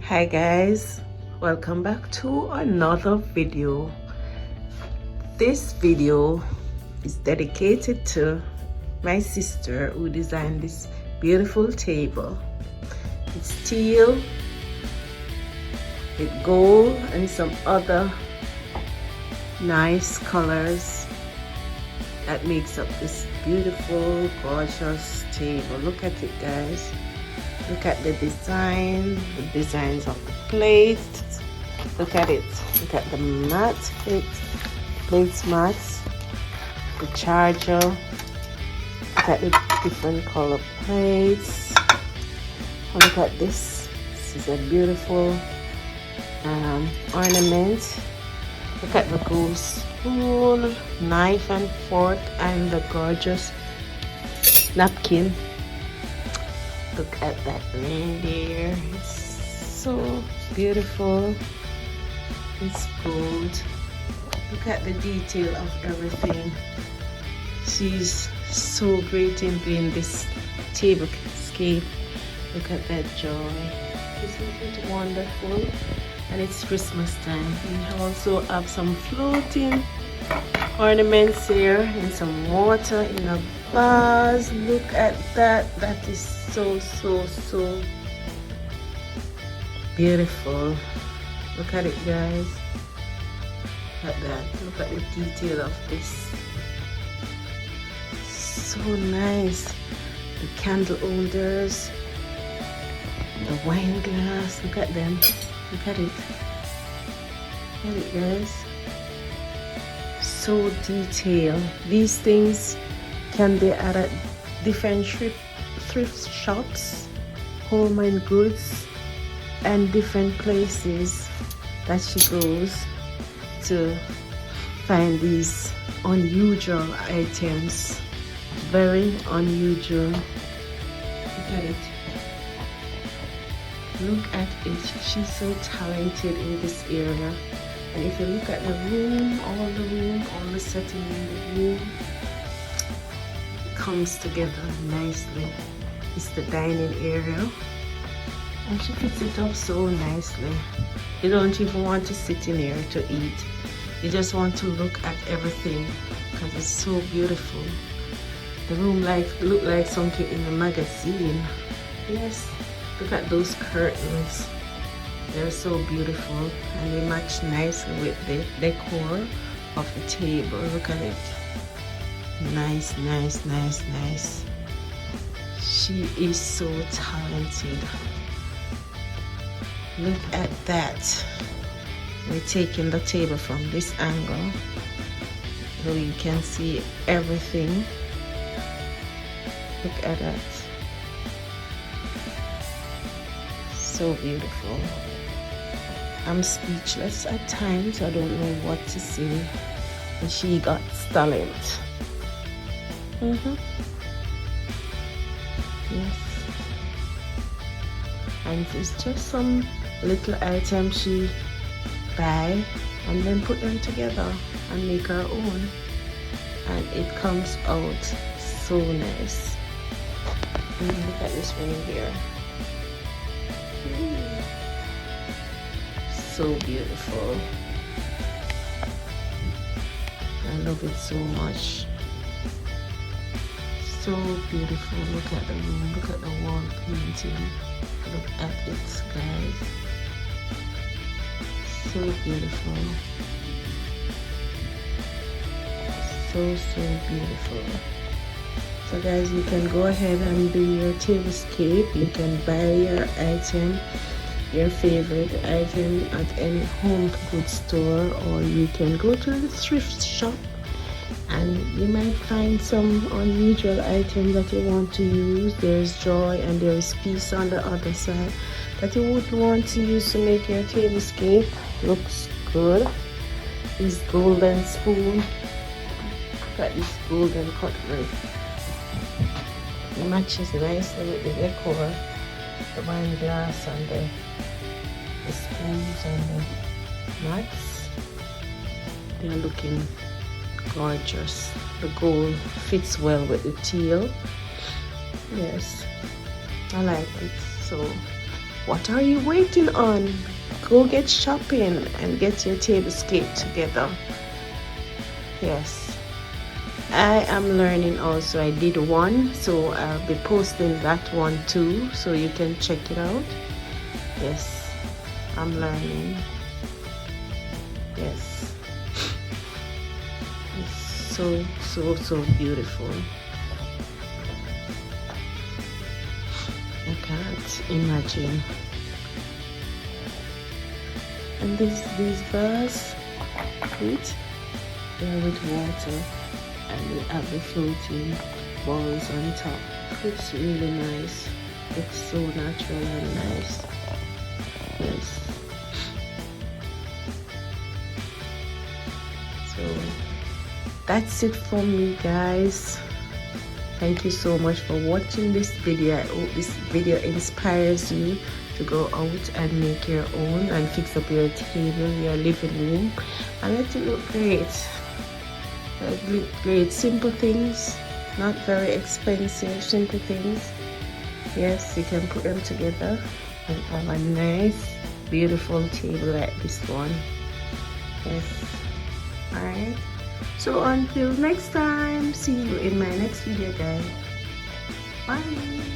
Hi guys, welcome back to another video. This video is dedicated to my sister who designed this beautiful table. It's teal with gold and some other nice colors that makes up this beautiful, gorgeous table. Look at it, guys. Look at the designs of the plates. Look at it. Look at the mat, plates mats, the charger. Look at the different color plates. And look at this. This is a beautiful ornament. Look at the gold spoon, knife and fork, and the gorgeous napkin. Look at that reindeer. It's so beautiful. It's gold. Look at the detail of everything. She's so great in doing this tablescape. Look at that joy. Isn't it wonderful? And it's Christmas time. We also have some floating ornaments here and some water in a vase. Look at that. That is so beautiful. Look at it, guys. Look at that. Look at the detail of this. So nice. The candle holders, the wine glass. Look at them. Look at it. Look at it, guys. So detailed. These things can be at different thrift shops, home and goods, and different places that she goes to find these unusual items. Very unusual. Look at it. Look at it. She's so talented in this area. And if you look at the room, all the setting in the room, it comes together nicely. It's the dining area. And she fits it up so nicely. You don't even want to sit in here to eat. You just want to look at everything because it's so beautiful. The room look like something in a magazine. Yes. Look at those curtains. They're so beautiful and they match nicely with the decor of the table. Look at it. Nice. She is so talented. Look at that. We're taking the table from this angle so you can see everything. Look at that. So beautiful. I'm speechless at times. I don't know what to say. And she got talent. Yes. And it's just some little items she buy and then put them together and make her own. And it comes out so nice. And look at this reindeer. So beautiful. I love it so much. So beautiful. Look at the room. Look at the wall painting. Look at it, guys. So beautiful. So beautiful. So guys, you can go ahead and do your tablescape. You can buy your item, your favorite item at any home goods store, or you can go to the thrift shop and you might find some unusual item that you want to use. There's joy and there's peace on the other side that you would want to use to make your tablescape. Looks good. This golden spoon. Look at this golden cutlery. It matches nicely with the decor, the wine glass and the spoons and the mats. They're looking gorgeous. The gold fits well with the teal. Yes, I like it. So What are you waiting on? Go get shopping and get your tablescape together. Yes, I am learning also. I did one, so I'll be posting that one too, so you can check it out. Yes, I'm learning. Yes, it's so beautiful. I can't imagine. And these vase, wait, they're with water, and we have the floating balls on top. It's really nice. It's so natural and nice. Yes. So that's it for me, guys. Thank you so much for watching this video. I hope this video inspires you to go out and make your own and fix up your table, your living room, and let it look great. Look great. Simple things, not very expensive, simple things. Yes, you can put them together and have a nice, beautiful table like this one. Yes. Alright. So until next time, see you in my next video, guys. Bye.